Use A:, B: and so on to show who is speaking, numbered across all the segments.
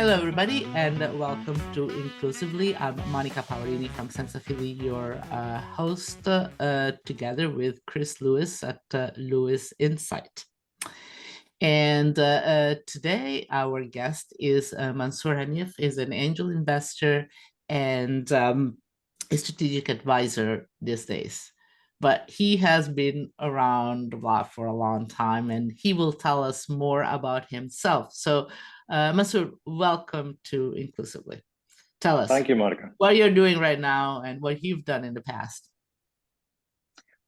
A: Hello, everybody, and welcome to Inclusively. I'm Monica Paolini from Sensafili, your host, together with Chris Lewis at Lewis Insight. And today, our guest is Mansoor Hanif, is an angel investor and a strategic advisor these days. But he has been around the block for a long time, and he will tell us more about himself. So, Mansoor, welcome to Inclusively. Tell us.
B: Thank you, Monica.
A: What you're doing right now and what you've done in the past.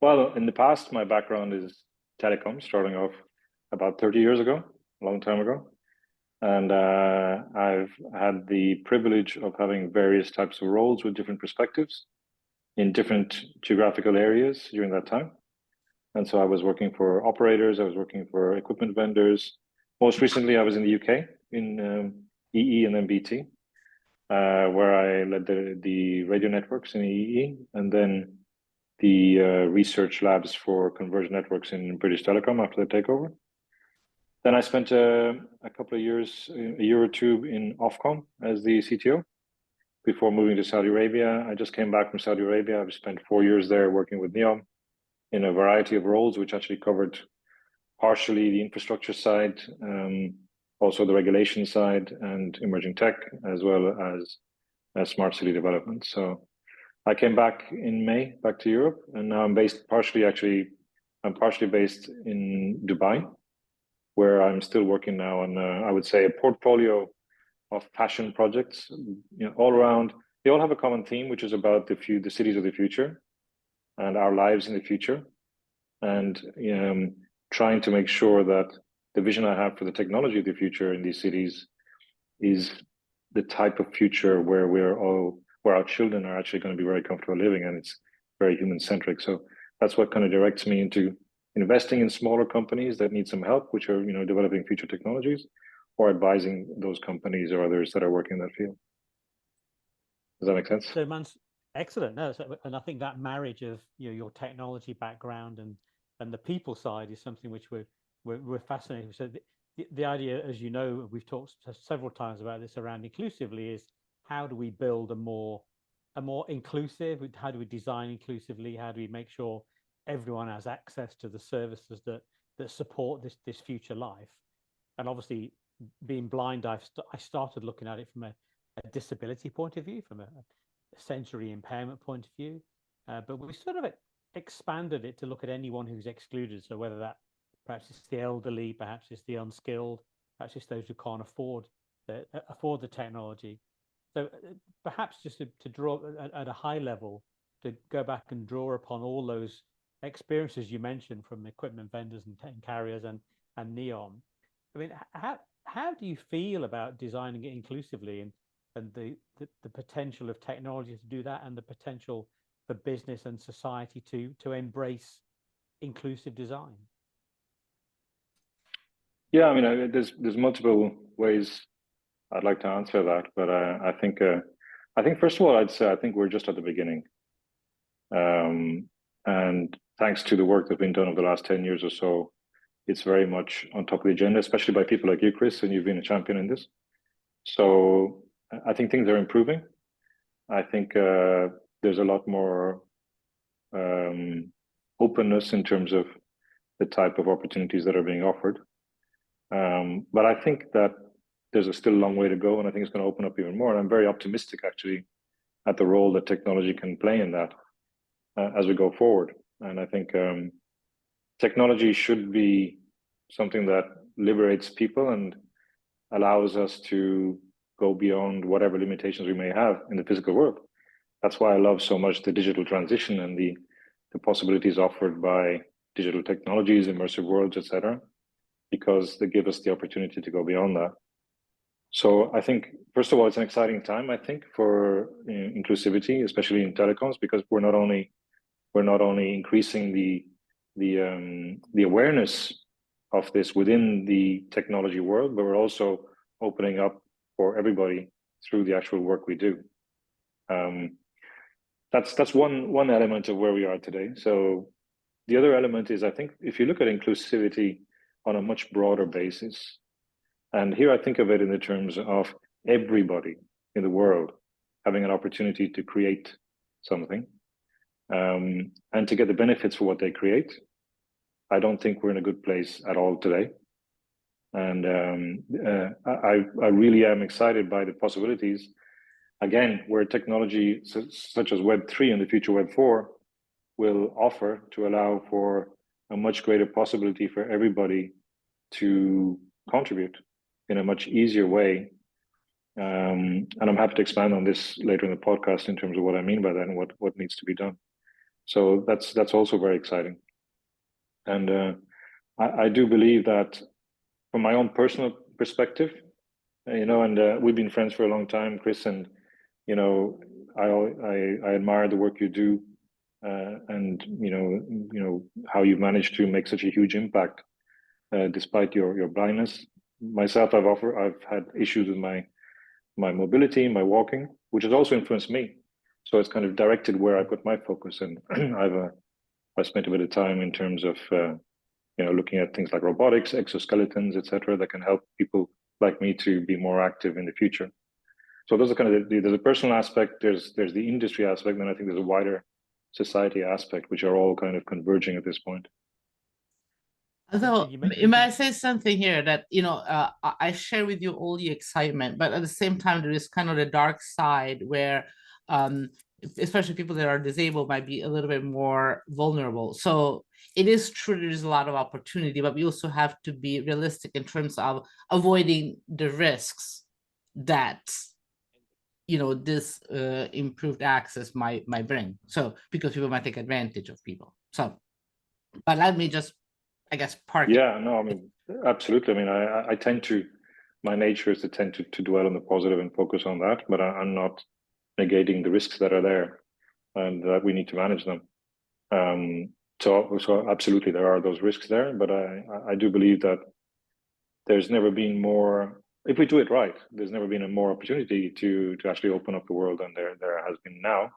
B: Well, in the past, my background is telecom, starting off about 30 years ago, a long time ago. And I've had the privilege of having various types of roles with different perspectives in different geographical areas during that time. And so I was working for operators, I was working for equipment vendors. Most recently, I was in the UK in EE and then BT, where I led the radio networks in EE and then the research labs for converged networks in British Telecom after the takeover. Then I spent a couple of years, a year or two in Ofcom as the CTO before moving to Saudi Arabia. I just came back from Saudi Arabia. I've spent 4 years there working with NEOM in a variety of roles, which actually covered partially the infrastructure side, also the regulation side and emerging tech, as well as smart city development. So I came back in May, back to Europe, and now I'm partially based in Dubai, where I'm still working now on, I would say, a portfolio of passion projects, all around. They all have a common theme, which is about the cities of the future and our lives in the future, and trying to make sure that the vision I have for the technology of the future in these cities is the type of future where where our children are actually going to be very comfortable living, and it's very human-centric. So that's what kind of directs me into investing in smaller companies that need some help, which are developing future technologies, or advising those companies or others that are working in that field. Does that make sense?
C: So, excellent. No, and I think that marriage of your technology background and the people side is something which we're fascinated with. So the idea, as you know, we've talked several times about this around inclusively, is how do we build a more inclusive? How do we design inclusively? How do we make sure everyone has access to the services that support this future life? And obviously, being blind, I started looking at it from a disability point of view, from a sensory impairment point of view, but we sort of expanded it to look at anyone who's excluded. So whether that perhaps it's the elderly, perhaps it's the unskilled, perhaps it's those who can't afford the technology. So perhaps just to draw at a high level, to go back and draw upon all those experiences you mentioned from equipment vendors and carriers and NEOM. I mean, how do you feel about designing it inclusively and the potential of technology to do that, and the potential for business and society to embrace inclusive design?
B: Yeah, I mean, there's multiple ways I'd like to answer that, but I think first of all, I'd say I think we're just at the beginning, and thanks to the work that's been done over the last 10 years or so, it's very much on top of the agenda, especially by people like you, Chris, and you've been a champion in this. So I think things are improving. I think there's a lot more openness in terms of the type of opportunities that are being offered. But I think that there's still a long way to go, and I think it's going to open up even more. And I'm very optimistic, actually, at the role that technology can play in that as we go forward. And I think technology should be something that liberates people and allows us to go beyond whatever limitations we may have in the physical world. That's why I love so much the digital transition and the possibilities offered by digital technologies, immersive worlds, etc., because they give us the opportunity to go beyond that. So I think, first of all, it's an exciting time, I think, for inclusivity, especially in telecoms, because we're not only increasing the awareness of this within the technology world, but we're also opening up for everybody through the actual work we do. That's one element of where we are today. So the other element is, I think, if you look at inclusivity on a much broader basis, and here I think of it in the terms of everybody in the world having an opportunity to create something and to get the benefits for what they create, I don't think we're in a good place at all today. And I really am excited by the possibilities, again, where technology such as Web3 and the future Web4 will offer to allow for a much greater possibility for everybody to contribute in a much easier way. And I'm happy to expand on this later in the podcast in terms of what I mean by that and what needs to be done. So that's also very exciting. And I do believe that from my own personal perspective, and we've been friends for a long time, Chris, and I admire the work you do, and how you've managed to make such a huge impact despite your blindness. Myself, I've had issues with my mobility, my walking, which has also influenced me. So it's kind of directed where I put my focus, and I've spent a bit of time in terms of looking at things like robotics, exoskeletons, etc., that can help people like me to be more active in the future. So those are kind of there's a personal aspect, there's the industry aspect, and I think there's a wider society aspect, which are all kind of converging at this point.
A: Although, may I say something here that, I share with you all the excitement, but at the same time, there is kind of the dark side where, especially people that are disabled might be a little bit more vulnerable. So it is true there's a lot of opportunity, but we also have to be realistic in terms of avoiding the risks that, this improved access might bring. So because people might take advantage of people. So, but let me just, I guess, park.
B: Yeah, no, I mean, absolutely. I mean, I tend to, my nature is to tend to dwell on the positive and focus on that, but I'm not negating the risks that are there and that we need to manage them. So absolutely, there are those risks there, but I do believe that there's never been more, if we do it right, there's never been a more opportunity to actually open up the world than there has been now.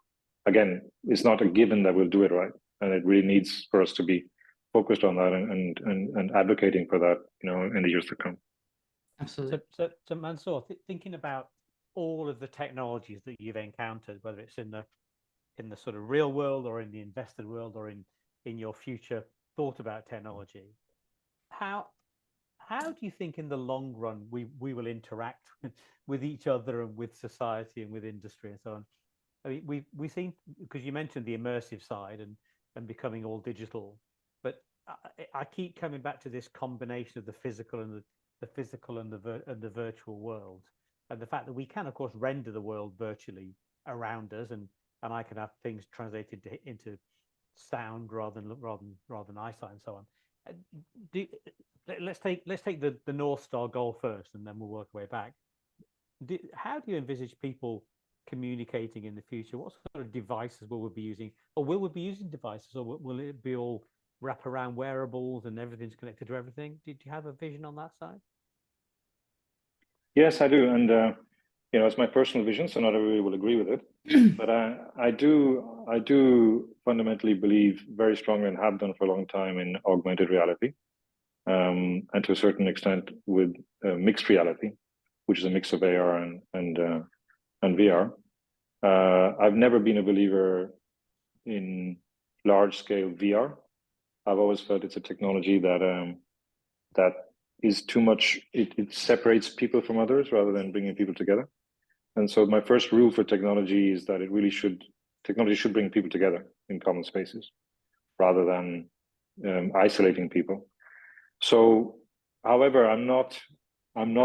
B: Again, it's not a given that we'll do it right, and it really needs for us to be focused on that and advocating for that, in the years to come.
A: Absolutely.
C: So Mansoor, thinking about all of the technologies that you've encountered, whether it's in the sort of real world or in the invested world or in your future thought about technology, how do you think in the long run we will interact with each other and with society and with industry and so on? I mean, we've seen, because you mentioned the immersive side and becoming all digital, but I keep coming back to this combination of the physical and the virtual world, and the fact that we can, of course, render the world virtually around us, and I can have things translated into sound rather than eyesight and so on. Let's take the North Star goal first, and then we'll work our way back. How do you envisage people communicating in the future? What sort of devices will we be using, or will we be using devices, or will it be all wrap around wearables and everything's connected to everything? Did you have a vision on that side?
B: Yes, I do, and it's my personal vision, so not everybody will agree with it. But I do fundamentally believe very strongly, and have done for a long time, in augmented reality, and to a certain extent with mixed reality, which is a mix of AR and VR. I've never been a believer in large-scale VR. I've always felt it's a technology that is too much. It separates people from others rather than bringing people together. And so my first rule for technology is that technology should bring people together in common spaces rather than isolating people. So, however, I'm not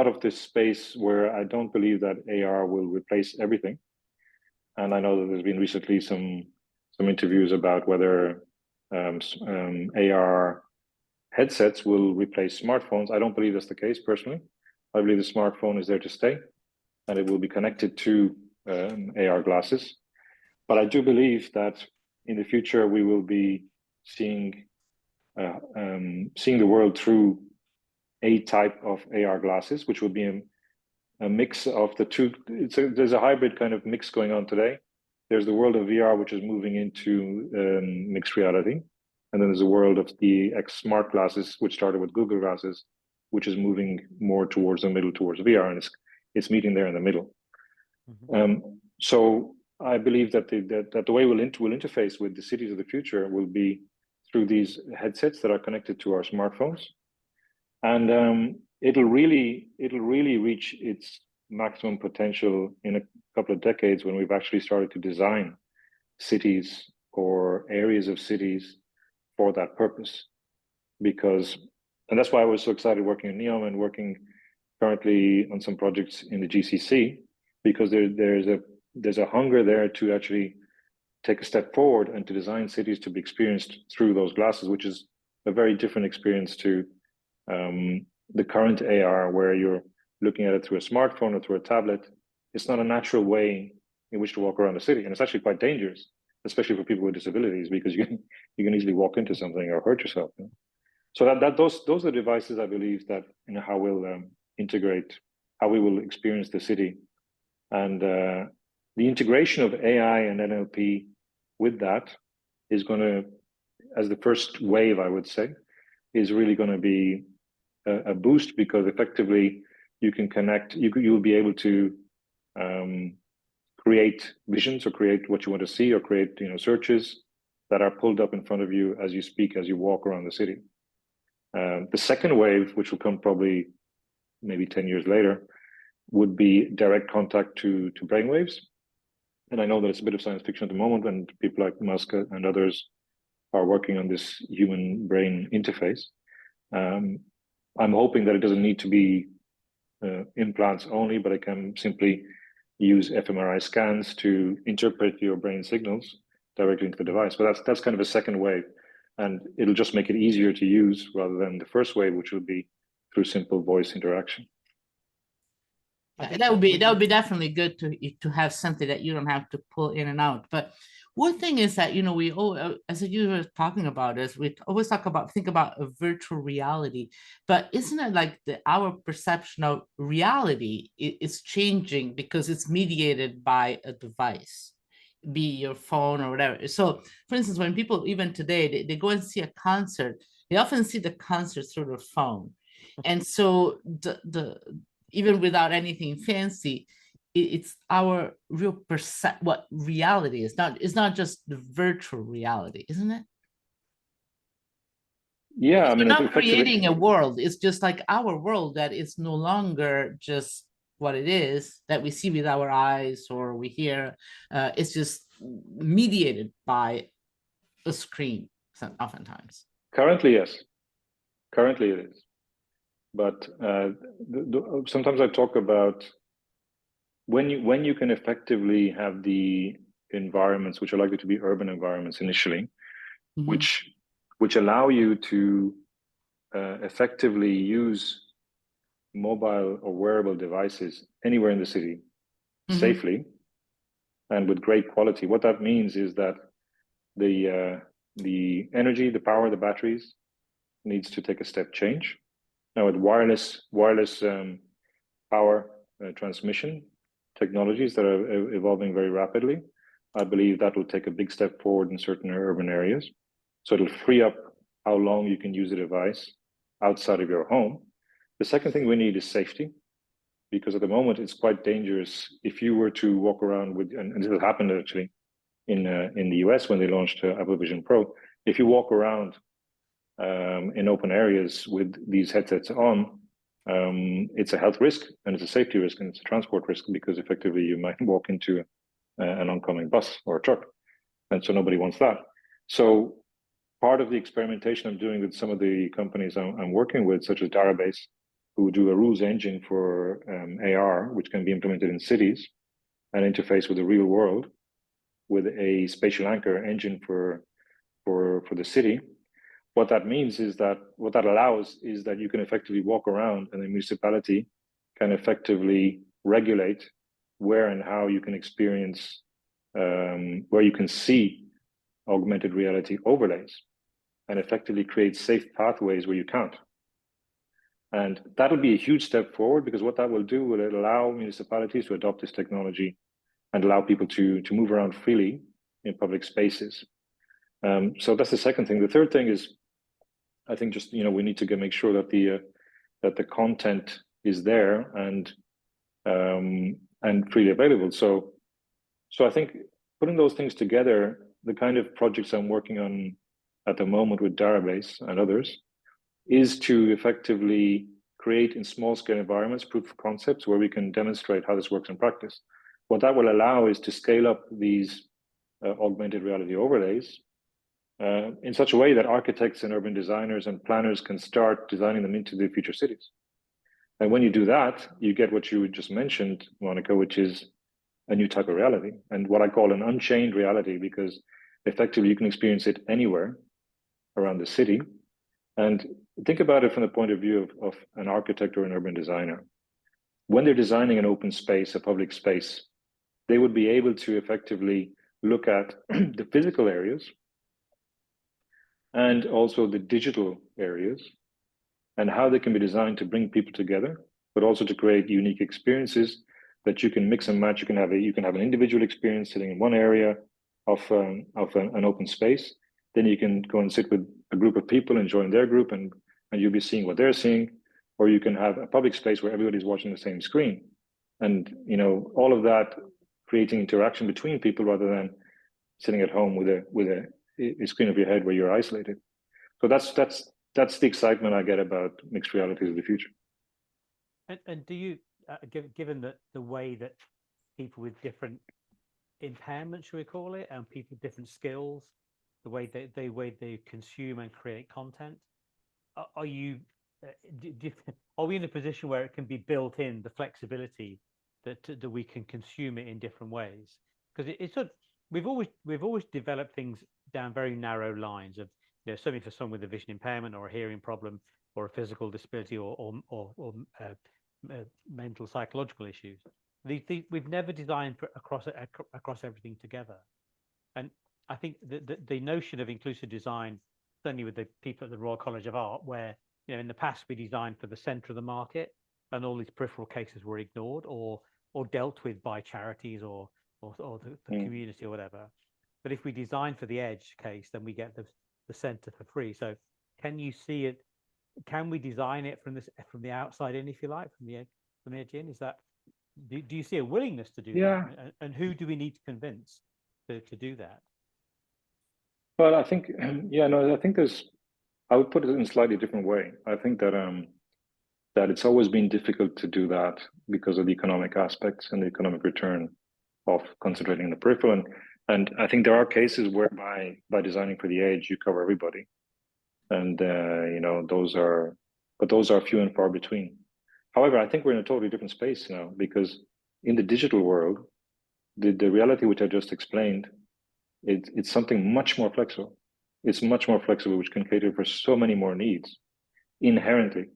B: of this space where I don't believe that AR will replace everything. And I know that there's been recently some interviews about whether AR headsets will replace smartphones. I don't believe that's the case personally. I believe the smartphone is there to stay, and it will be connected to AR glasses. But I do believe that in the future we will be seeing the world through a type of AR glasses, which will be a mix of the two. There's a hybrid kind of mix going on today. There's the world of VR, which is moving into mixed reality. And then there's a world of the smart glasses, which started with Google glasses, which is moving more towards the middle, towards VR. And it's meeting there in the middle. So I believe that the way we'll interface with the cities of the future will be through these headsets that are connected to our smartphones, and it'll really reach its maximum potential in a couple of decades when we've actually started to design cities or areas of cities for that purpose. And that's why I was so excited working in NEOM and working currently on some projects in the GCC, because there's a hunger there to actually take a step forward and to design cities to be experienced through those glasses, which is a very different experience to the current AR, where you're looking at it through a smartphone or through a tablet. It's not a natural way in which to walk around the city, and it's actually quite dangerous, especially for people with disabilities, because you can easily walk into something or hurt yourself. So those are the devices, I believe, that how we'll integrate, how we will experience the city, and the integration of AI and NLP with that is going to, as the first wave, I would say, is really going to be a boost, because effectively you can connect, you'll be able to create visions or create what you want to see, or create searches that are pulled up in front of you as you speak, as you walk around the city. The second wave, which will come probably maybe 10 years later, would be direct contact to brainwaves. And I know that it's a bit of science fiction at the moment, and people like Musk and others are working on this human brain interface. I'm hoping that it doesn't need to be implants only, but it can simply use fMRI scans to interpret your brain signals directly into the device. But that's kind of a second wave, and it'll just make it easier to use rather than the first wave, which will be through simple voice interaction.
A: That would be definitely good to have something that you don't have to pull in and out. But one thing is that we all, as you were talking about, is we always think about a virtual reality, but isn't it like our perception of reality is changing because it's mediated by a device, be your phone or whatever. So, for instance, when people even today they go and see a concert, they often see the concert through their phone, and so the even without anything fancy, it's our real what reality is. It's not just the virtual reality, isn't it?
B: Yeah,
A: because
B: I mean,
A: we're not creating a world. It's just like our world that is no longer just what it is that we see with our eyes or we hear. It's just mediated by a screen, oftentimes.
B: Currently, yes. Currently, it is. But sometimes I talk about when you can effectively have the environments, which are likely to be urban environments initially, which allow you to effectively use mobile or wearable devices anywhere in the city safely and with great quality. What that means is that the energy, the power, the batteries needs to take a step change. Now, with wireless power transmission technologies that are evolving very rapidly, I believe that will take a big step forward in certain urban areas. So it'll free up how long you can use a device outside of your home. The second thing we need is safety, because at the moment it's quite dangerous if you were to walk around with, and this happened actually in the US when they launched Apple Vision Pro. If you walk around in open areas with these headsets on, it's a health risk and it's a safety risk and it's a transport risk, because effectively you might walk into an oncoming bus or a truck, and so nobody wants that. So part of the experimentation I'm doing with some of the companies I'm working with, such as Darabase, who do a rules engine for AR, which can be implemented in cities and interface with the real world with a spatial anchor engine for the city. What that means is that what that allows is that you can effectively walk around, and the municipality can effectively regulate where and how you can experience, where you can see augmented reality overlays, and effectively create safe pathways where you can't. And that'll be a huge step forward, because what that will do will allow municipalities to adopt this technology and allow people to move around freely in public spaces. So that's the second thing. The third thing is, I think just we need to make sure that the content is there, and and freely available. So I think putting those things together, the kind of projects I'm working on at the moment with Database and others, is to effectively create in small scale environments proof of concepts where we can demonstrate how this works in practice. What that will allow is to scale up these augmented reality overlays in such a way that architects and urban designers and planners can start designing them into the future cities. And when you do that, you get what you just mentioned, Monica, which is a new type of reality, and what I call an unchained reality, because effectively you can experience it anywhere around the city. And think about it from the point of view of an architect or an urban designer. When they're designing an open space, a public space, they would be able to effectively look at the physical areas and also the digital areas and how they can be designed to bring people together, but also to create unique experiences that you can mix and match. You can have an individual experience sitting in one area of an open space. Then you can go and sit with a group of people and join their group, and you'll be seeing what they're seeing. Or you can have a public space where everybody's watching the same screen, and all of that creating interaction between people rather than sitting at home with a screen of your head where you're isolated. So that's the excitement I get about mixed realities of the future.
C: And do you, given that the way that people with different impairments, should we call it, and people with different skills, the way they consume and create content, are we in a position where it can be built in, the flexibility that we can consume it in different ways? Because it's sort of, we've always developed things down very narrow lines of, certainly for someone with a vision impairment or a hearing problem or a physical disability or mental psychological issues. We've never designed across everything together. And I think the notion of inclusive design, certainly with the people at the Royal College of Art, where in the past we designed for the center of the market and all these peripheral cases were ignored or dealt with by charities or the community or whatever. But if we design for the edge case, then we get the center for free. So can you see it? Can we design it from the outside in, if you like, from the edge in? Is that, do you see a willingness to do that? And who do we need to convince to do that?
B: Well, I think, I think I would put it in a slightly different way. I think that it's always been difficult to do that because of the economic aspects and the economic return of concentrating in the peripheral. And I think there are cases whereby by designing for the edge, you cover everybody. And, those are few and far between. However, I think we're in a totally different space now, because in the digital world, the reality which I just explained, it's something much more flexible. It's much more flexible, which can cater for so many more needs inherently.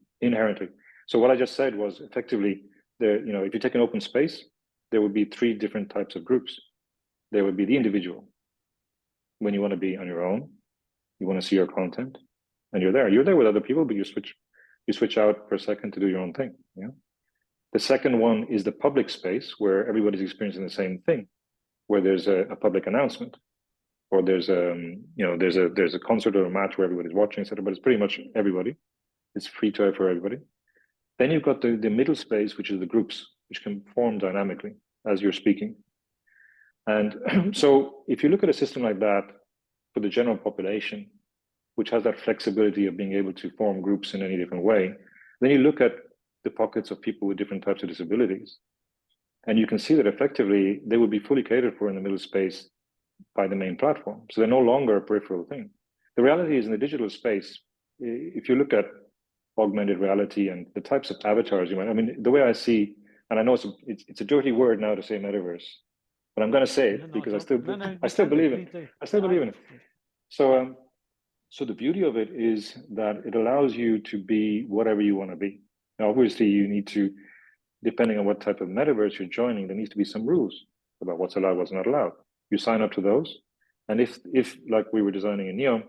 B: So what I just said was effectively, if you take an open space, there would be 3 different types of groups. There would be the individual. When you want to be on your own, you want to see your content, and you're there with other people, but you switch out for a second to do your own thing. The second one is the public space, where everybody's experiencing the same thing, where there's a public announcement, or there's a concert or a match where everybody's watching, etc. But it's pretty much everybody. It's free to air for everybody. Then you've got the middle space, which is the groups, which can form dynamically as you're speaking. And so if you look at a system like that for the general population, which has that flexibility of being able to form groups in any different way, then you look at the pockets of people with different types of disabilities, and you can see that effectively they would be fully catered for in the middle space by the main platform. So they're no longer a peripheral thing. The reality is, in the digital space, if you look at augmented reality and the types of avatars the way I see, and I know it's a dirty word now to say metaverse, but I'm going to say it because I still believe it. I still believe in it. So the beauty of it is that it allows you to be whatever you want to be. Now, obviously, you need to, depending on what type of metaverse you're joining, there needs to be some rules about what's allowed, what's not allowed. You sign up to those, and if like we were designing in NEOM,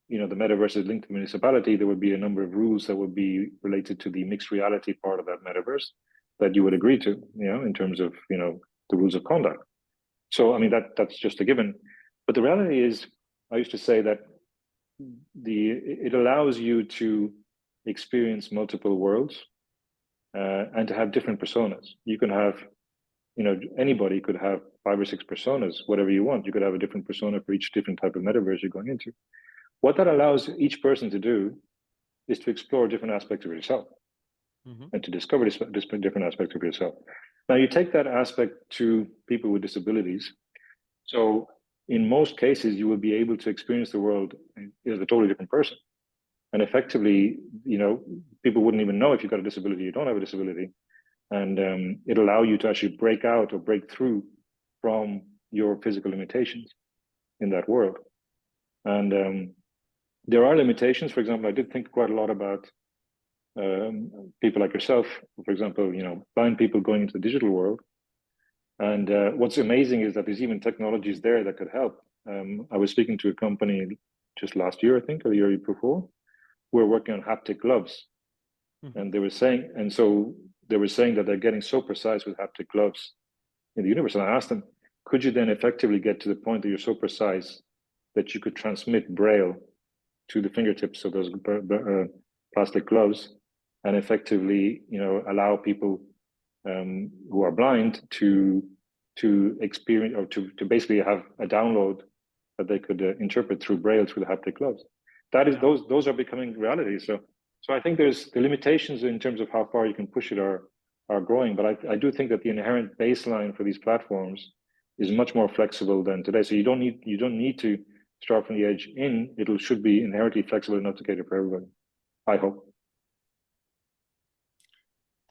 B: the metaverse is linked to municipality, there would be a number of rules that would be related to the mixed reality part of that metaverse that you would agree to, in terms of, the rules of conduct. So, that's just a given. But the reality is, I used to say that it allows you to experience multiple worlds and to have different personas. You can have, anybody could have 5 or 6 personas, whatever you want. You could have a different persona for each different type of metaverse you're going into. What that allows each person to do is to explore different aspects of yourself and to discover this different aspects of yourself. Now, you take that aspect to people with disabilities. So in most cases, you will be able to experience the world as a totally different person. And effectively, people wouldn't even know if you've got a disability, you don't have a disability. And it'll allow you to actually break out or break through from your physical limitations in that world. And there are limitations. For example, I did think quite a lot about people like yourself, for example, blind people going into the digital world. And what's amazing is that there's even technologies there that could help. I was speaking to a company just last year, I think, or the year before. We're working on haptic gloves. And they were saying that they're getting so precise with haptic gloves in the universe. And I asked them, could you then effectively get to the point that you're so precise that you could transmit Braille to the fingertips of those plastic gloves and effectively, allow people who are blind to experience or to basically have a download that they could interpret through Braille through the haptic gloves. That is, those are becoming reality. So I think there's the limitations in terms of how far you can push it are growing, but I do think that the inherent baseline for these platforms is much more flexible than today. So you don't need to start from the edge in. It should be inherently flexible enough to cater for everybody, I hope.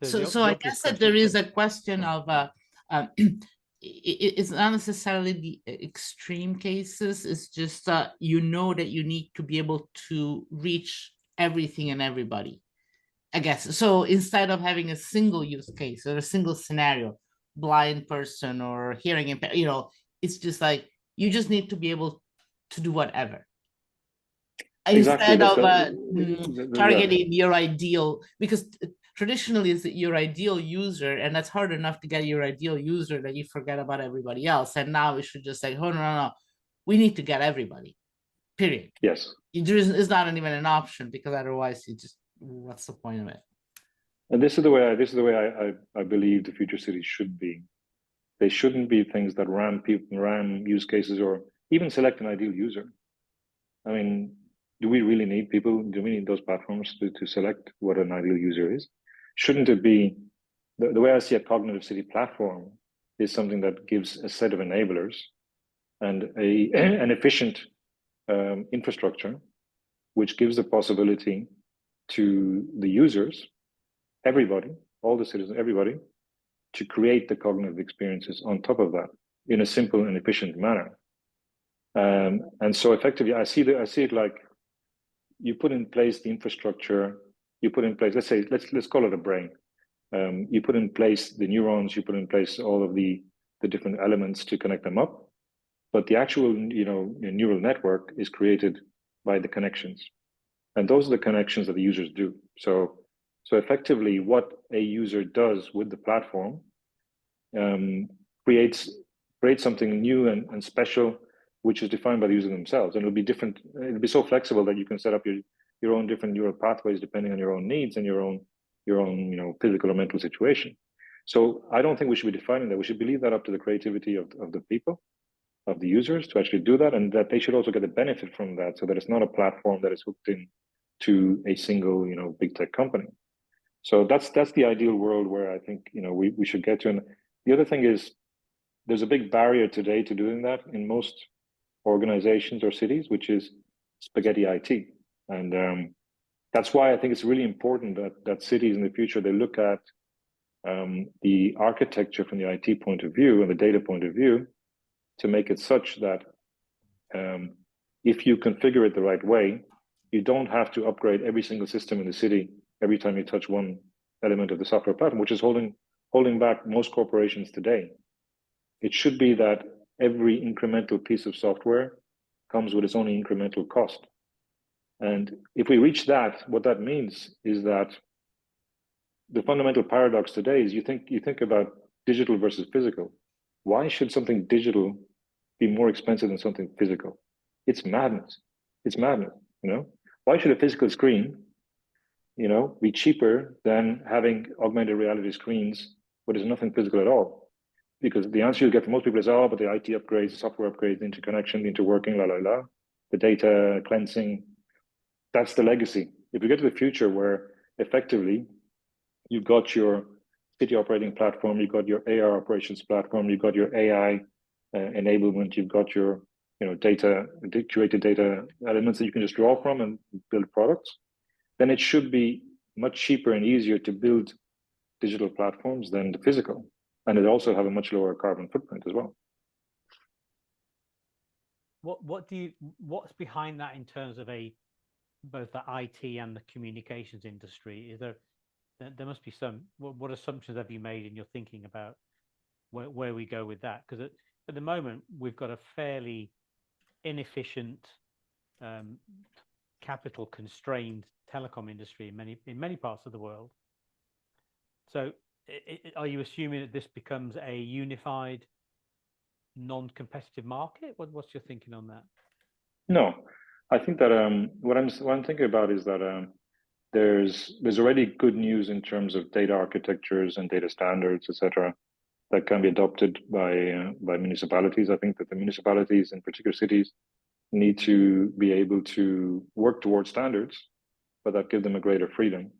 A: So I guess that there is a question of it's not necessarily the extreme cases. It's just that you need to be able to reach everything and everybody, I guess. So instead of having a single use case or a single scenario, blind person or hearing impaired, it's just like you just need to be able to do whatever. Exactly. Instead of targeting your ideal, because traditionally it's your ideal user, and that's hard enough to get your ideal user that you forget about everybody else. And now we should just say, oh no, we need to get everybody. Period.
B: Yes.
A: It's not even an option, because otherwise what's the point of it?
B: And this is the way I believe the future cities should be. They shouldn't be things that ram use cases or even select an ideal user. I mean, do we really need people? Do we need those platforms to select what an ideal user is? Shouldn't it be the way I see a cognitive city platform is something that gives a set of enablers and an efficient infrastructure, which gives the possibility to the users, everybody, all the citizens, everybody, to create the cognitive experiences on top of that in a simple and efficient manner. And so effectively, I see it like you put in place the infrastructure, you put in place, let's call it a brain. You put in place the neurons, you put in place all of the different elements to connect them up. But the actual, neural network is created by the connections. And those are the connections that the users do. So effectively, what a user does with the platform creates something new and special, which is defined by the user themselves. And it'll be different. It'll be so flexible that you can set up your own different neural pathways depending on your own needs and your own physical or mental situation. So I don't think we should be defining that. We should leave that up to the creativity of the people, of the users, to actually do that, and that they should also get the benefit from that, so that it's not a platform that is hooked in to a single big tech company. So that's the ideal world where I think we should get to. And the other thing is, there's a big barrier today to doing that in most organizations or cities, which is spaghetti IT. And that's why I think it's really important that cities in the future, they look at the architecture from the IT point of view and the data point of view to make it such that if you configure it the right way, you don't have to upgrade every single system in the city every time you touch one element of the software platform, which is holding back most corporations today. It should be that every incremental piece of software comes with its own incremental cost. And if we reach that, what that means is that the fundamental paradox today is you think about digital versus physical. Why should something digital be more expensive than something physical? It's madness. It's madness, Why should a physical screen be cheaper than having augmented reality screens, but there's nothing physical at all. Because the answer you get from most people is, oh, but the IT upgrades, the software upgrades, the interconnection, the interworking, the data cleansing, that's the legacy. If we get to the future where effectively you've got your city operating platform, you've got your AR operations platform, you've got your AI enablement, you've got your data, curated data elements that you can just draw from and build products, then it should be much cheaper and easier to build digital platforms than the physical. And it also have a much lower carbon footprint as well.
C: What's behind that in terms of both the IT and the communications industry? Is there must be some, what assumptions have you made in your thinking about where we go with that? Because at the moment, we've got a fairly inefficient, capital constrained telecom industry in many parts of the world. So are you assuming that this becomes a unified, non-competitive market? What's your thinking on that?
B: No, I think that what I'm thinking about is that there's already good news in terms of data architectures and data standards, etc., that can be adopted by municipalities. I think that the municipalities, in particular cities, need to be able to work towards standards, but that give them a greater freedom,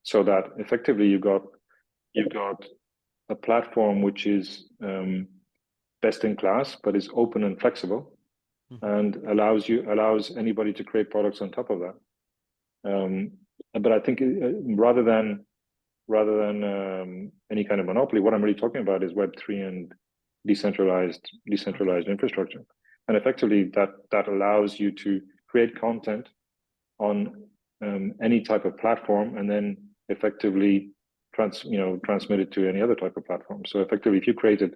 B: so that effectively you've got a platform which is best in class, but is open and flexible, and allows anybody to create products on top of that. But I think rather than any kind of monopoly, what I'm really talking about is Web3 and decentralized infrastructure, and effectively that allows you to create content on any type of platform, and then effectively transmit it to any other type of platform. So effectively, if you created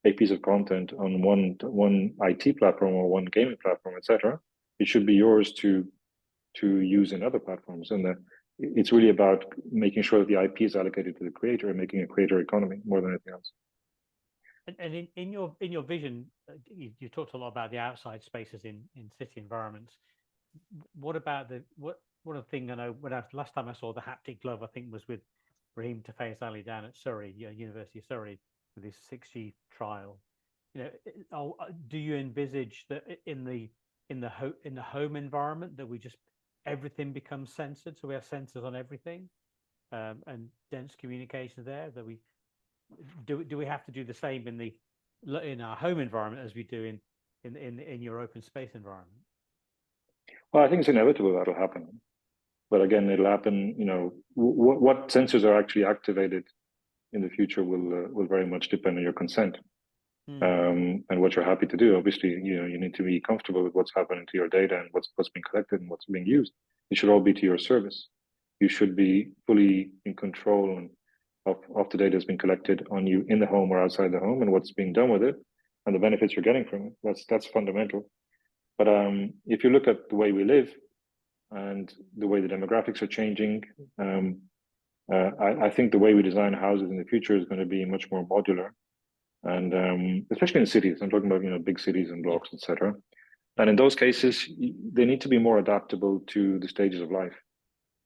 B: a piece of content on one IT platform or one gaming platform, etc., it should be yours to use in other platforms. And it's really about making sure that the IP is allocated to the creator and making a creator economy more than anything else.
C: And in your vision, you talked a lot about the outside spaces in city environments. What about one of the things I know last time I saw the haptic glove, I think was with Raheem Tafayez Ali down at Surrey, University of Surrey, with his 6G trial. Do you envisage that in the home environment that everything becomes censored, so we have sensors on everything, and dense communications there? That do we have to do the same in our home environment as we do in your open space environment?
B: Well, I think it's inevitable that'll happen. But again, it'll happen, what sensors are actually activated in the future will very much depend on your consent, and what you're happy to do. Obviously, you need to be comfortable with what's happening to your data and what's being collected and what's being used. It should all be to your service. You should be fully in control of the data that's been collected on you in the home or outside the home, and what's being done with it, and the benefits you're getting from it. That's fundamental. But if you look at the way we live and the way the demographics are changing, I think the way we design houses in the future is going to be much more modular, and especially in cities. I'm talking about big cities and blocks, etc. And in those cases, they need to be more adaptable to the stages of life,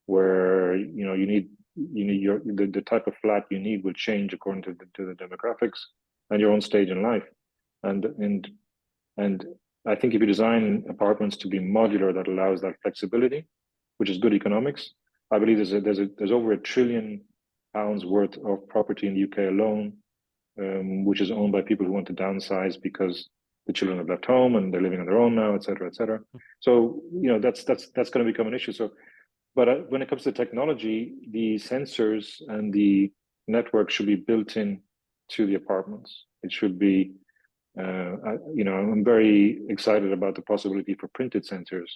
B: where you need the type of flat you need will change according to the demographics and your own stage in life, and I think if you design apartments to be modular, that allows that flexibility, which is good economics. I believe there's over £1 trillion worth of property in the UK alone, which is owned by people who want to downsize because the children have left home and they're living on their own now, et cetera, et cetera. So that's going to become an issue. So, but when it comes to technology, the sensors and the network should be built in to the apartments. It should be. I'm very excited about the possibility for printed sensors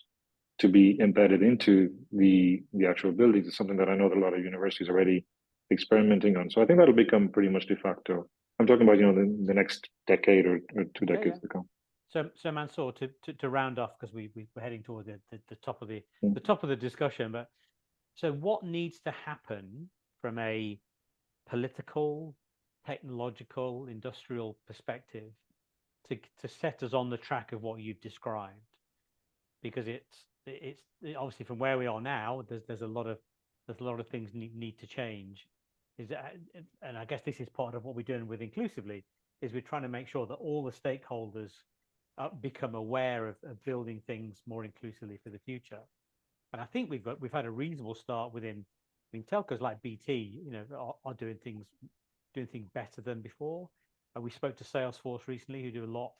B: to be embedded into the actual buildings. It's something that I know that a lot of universities are already experimenting on. So I think that'll become pretty much de facto. I'm talking about the next decade or 2 decades to come.
C: So Mansoor, to round off, because we're heading toward the top of the top of the discussion. But so what needs to happen from a political, technological, industrial perspective to set us on the track of what you've described? Because it's obviously from where we are now. There's a lot of things need to change. And I guess this is part of what we're doing with Inclusively, is we're trying to make sure that all the stakeholders become aware of building things more inclusively for the future. And I think we've had a reasonable start within. I mean, telcos like BT, are doing things better than before. And we spoke to Salesforce recently, who do a lot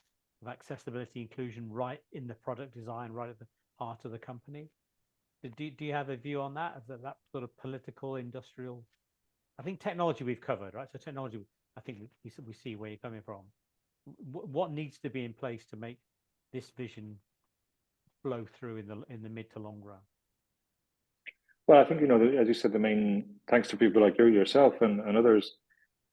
C: of accessibility inclusion right in the product design, right at the heart of the company. Do you have a view on that, of that sort of political, industrial? I think technology we've covered, right? So technology, I think we see where you're coming from. What needs to be in place to make this vision flow through in the mid to long run?
B: Well, I think, as you said, thanks to people like yourself and others,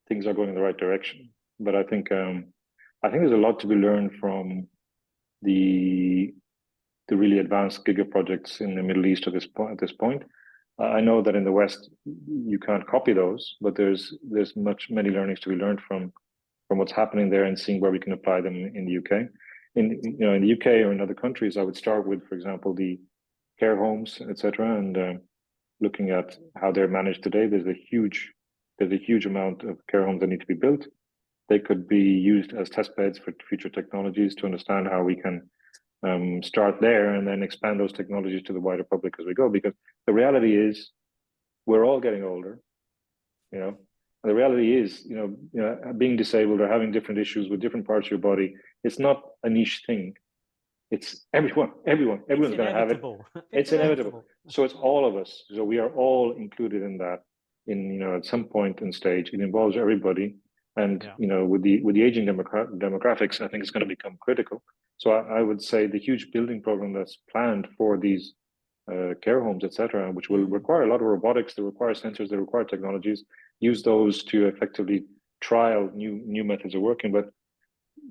B: things are going in the right direction. But I think there's a lot to be learned from the really advanced giga projects in the Middle East at this point. I know that in the West you can't copy those, but there's many learnings to be learned from what's happening there and seeing where we can apply them in the UK. In the UK or in other countries, I would start with, for example, the care homes, etc., and looking at how they're managed today. There's a huge amount of care homes that need to be built. They could be used as test beds for future technologies to understand how we can start there and then expand those technologies to the wider public as we go. Because the reality is, we're all getting older. And the reality is, being disabled or having different issues with different parts of your body, it's not a niche thing. It's everyone's going to have it. It's inevitable. So it's all of us. So we are all included in that. At some point in stage, it involves everybody. And with the aging demographics, I think it's going to become critical. So I would say the huge building program that's planned for these care homes, etc., which will require a lot of robotics, they require sensors, they require technologies. Use those to effectively trial new methods of working. But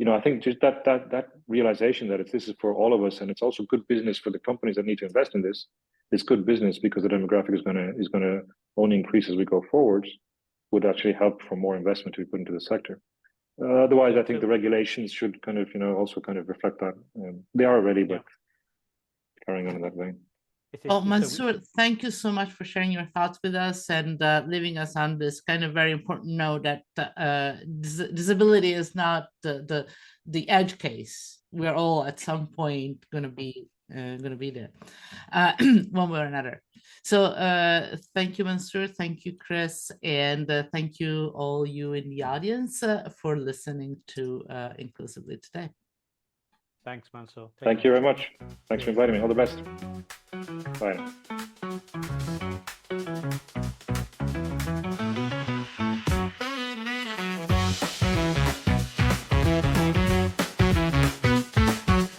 B: I think just that realization that this is for all of us, and it's also good business for the companies that need to invest in this. It's good business because the demographic is going to only increase as we go forwards. Would actually help for more investment to be put into the sector. Otherwise, I think the regulations should kind of also kind of reflect that. They are already, but carrying on in that vein.
A: Well, Mansoor, thank you so much for sharing your thoughts with us and leaving us on this kind of very important note that disability is not the edge case. We're all at some point going to be there, one way or another. So thank you, Mansoor. Thank you, Chris, and thank you all you in the audience for listening to Inclusively today.
C: Thanks, Mansoor.
B: Thank you very much. Thanks for inviting me. All the best. Bye.